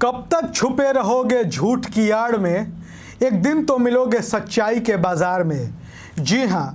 कब तक छुपे रहोगे झूठ की आड़ में, एक दिन तो मिलोगे सच्चाई के बाजार में। जी हां,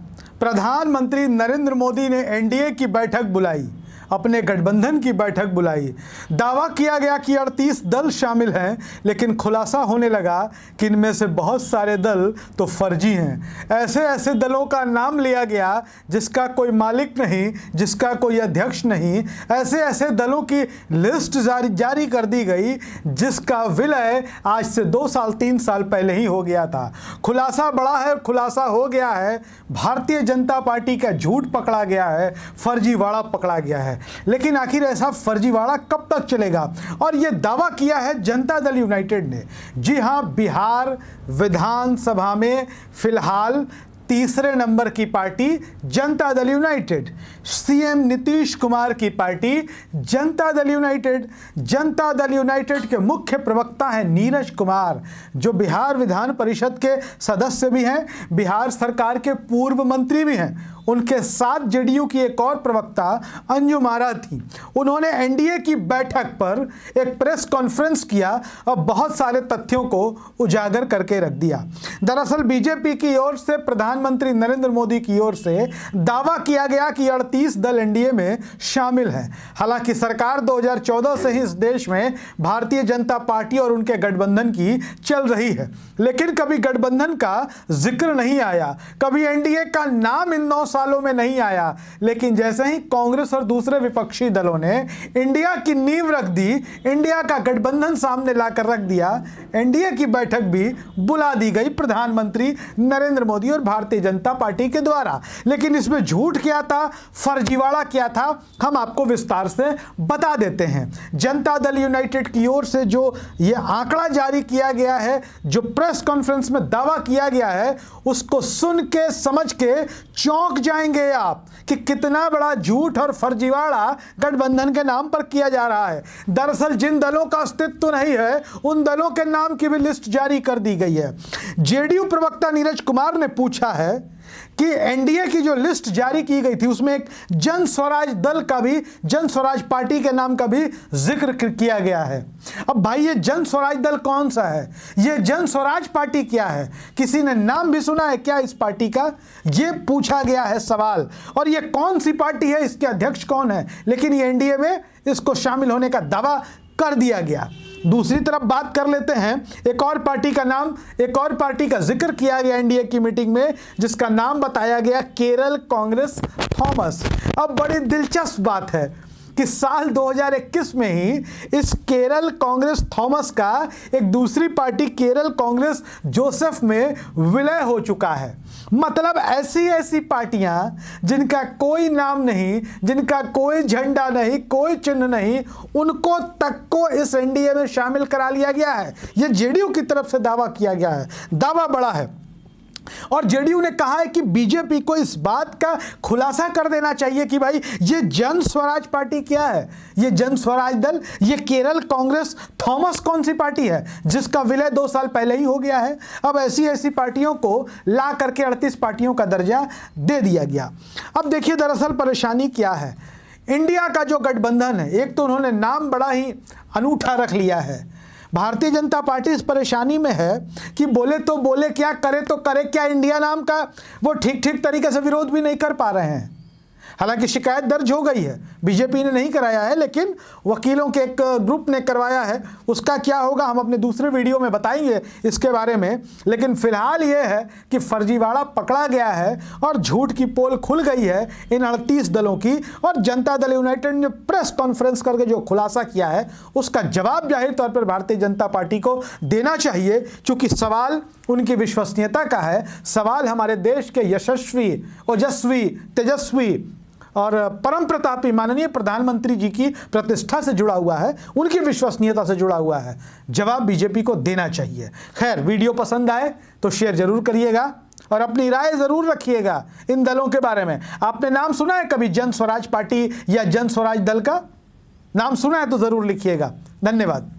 प्रधानमंत्री नरेंद्र मोदी ने एनडीए की बैठक बुलाई, अपने गठबंधन की बैठक बुलाई। दावा किया गया कि 38 दल शामिल हैं, लेकिन खुलासा होने लगा कि इनमें से बहुत सारे दल तो फर्जी हैं। ऐसे ऐसे दलों का नाम लिया गया जिसका कोई मालिक नहीं, जिसका कोई अध्यक्ष नहीं। ऐसे ऐसे दलों की लिस्ट जारी कर दी गई जिसका विलय आज से 2 साल 3 साल पहले ही हो गया था। खुलासा बड़ा है, खुलासा हो गया है। भारतीय जनता पार्टी का झूठ पकड़ा गया है, फर्जीवाड़ा पकड़ा गया है। लेकिन आखिर ऐसा फर्जीवाड़ा कब तक चलेगा? और यह दावा किया है जनता दल यूनाइटेड ने। जी हां, बिहार विधानसभा में फिलहाल तीसरे नंबर की party Janata Dal United, CM Nitish Kumar की party Janata Dal United. Janata Dal United के मुख्य प्रवक्ता हैं नीरज कुमार, जो बिहार विधान परिषद के सदस्य भी हैं, बिहार सरकार के पूर्व मंत्री भी हैं। उनके साथ जेडीयू की एक और प्रवक्ता अंजुम आरा थी। उन्होंने एनडीए की बैठक पर एक प्रेस कॉन्फ्रेंस किया और बहुत सारे तथ्यों को उजागर करके रख दिया। दरअसल बीजेपी की ओर से, प्रधानमंत्री नरेंद्र मोदी की ओर से दावा किया गया कि 38 दल एनडीए में शामिल हैं। हालांकि सरकार 2014 से ही इस देश में भारतीय जनता पार्टी और उनके गठबंधन की चल रही है, लेकिन कभी गठबंधन का जिक्र नहीं आया, कभी एनडीए का नाम इन 9 सालों में नहीं आया। लेकिन जैसे ही कांग्रेस और दूसरे विपक्षी दलों ने इंडिया की नींव रख दी, इंडिया का गठबंधन सामने लाकर रख दिया, एनडीए की बैठक भी बुला दी गई प्रधानमंत्री नरेंद्र मोदी और भारतीय जनता पार्टी के द्वारा। लेकिन इसमें झूठ क्या था, फर्जीवाड़ा क्या था, हम आपको विस्तार से बता देते हैं। जनता दल यूनाइटेड की ओर से जो यह आंकड़ा जारी किया गया है, जो प्रेस कॉन्फ्रेंस में दावा किया गया है, उसको सुन के समझ के चौंक जाएंगे आप कि कितना बड़ा झूठ और फर्जीवाड़ा गठबंधन के नाम पर किया जा रहा है। दरअसल जिन दलों का अस्तित्व नहीं है, उन दलों के नाम की भी लिस्ट जारी कर दी गई है। जेडीयू प्रवक्ता नीरज कुमार ने पूछा है कि एनडीए की जो लिस्ट जारी की गई थी उसमें एक जन स्वराज दल का भी, जन स्वराज पार्टी के नाम का भी जिक्र किया गया है। अब भाई, ये जन स्वराज दल कौन सा है? ये जन स्वराज पार्टी क्या है? किसी ने नाम भी सुना है क्या इस पार्टी का? ये पूछा गया है सवाल। और ये कौन सी पार्टी है, इसके अध्यक्ष कौन है? लेकिन ये एनडीए में इसको शामिल होने का दावा कर दिया गया। दूसरी तरफ बात कर लेते हैं, एक और पार्टी का नाम, एक और पार्टी का जिक्र किया गया एनडीए की मीटिंग में, जिसका नाम बताया गया केरल कांग्रेस थॉमस। अब बड़ी दिलचस्प बात है कि साल 2021 में ही इस केरल कांग्रेस थॉमस का एक दूसरी पार्टी केरल कांग्रेस जोसेफ में विलय हो चुका है। मतलब ऐसी ऐसी पार्टियां जिनका कोई नाम नहीं, जिनका कोई झंडा नहीं, कोई चिन्ह नहीं, उनको तक को इस एनडीए में शामिल करा लिया गया है। यह जेडीयू की तरफ से दावा किया गया है। दावा बड़ा है और जेडीयू ने कहा है कि बीजेपी को इस बात का खुलासा कर देना चाहिए कि भाई ये जन स्वराज पार्टी क्या है, ये जन स्वराज दल, ये केरल कांग्रेस थॉमस कौन सी पार्टी है जिसका विलय 2 साल पहले ही हो गया है। अब ऐसी ऐसी पार्टियों को ला करके 38 पार्टियों का दर्जा दे दिया गया। अब देखिए दरअसल परेशानी क्या है। इंडिया का जो गठबंधन है, एक तो उन्होंने नाम बड़ा ही अनूठा रख लिया है। भारतीय जनता पार्टी इस परेशानी में है कि बोले तो बोले क्या, करे तो करे क्या, इंडिया नाम का वो ठीक ठीक तरीके से विरोध भी नहीं कर पा रहे हैं। हालांकि शिकायत दर्ज हो गई है, बीजेपी ने नहीं कराया है, लेकिन वकीलों के एक ग्रुप ने करवाया है। उसका क्या होगा हम अपने दूसरे वीडियो में बताएंगे इसके बारे में। लेकिन फिलहाल ये है कि फर्जीवाड़ा पकड़ा गया है और झूठ की पोल खुल गई है इन 38 दलों की। और जनता दल यूनाइटेड ने प्रेस कॉन्फ्रेंस करके जो खुलासा किया है उसका जवाब जाहिर तौर पर भारतीय जनता पार्टी को देना चाहिए, क्योंकि सवाल उनकी विश्वसनीयता का है। सवाल हमारे देश के यशस्वी, ओजस्वी, तेजस्वी और परम प्रतापी माननीय प्रधानमंत्री जी की प्रतिष्ठा से जुड़ा हुआ है, उनकी विश्वसनीयता से जुड़ा हुआ है। जवाब बीजेपी को देना चाहिए। खैर, वीडियो पसंद आए तो शेयर जरूर करिएगा और अपनी राय जरूर रखिएगा इन दलों के बारे में। आपने नाम सुना है कभी जन स्वराज पार्टी या जन स्वराज दल का? नाम सुना है तो जरूर लिखिएगा। धन्यवाद।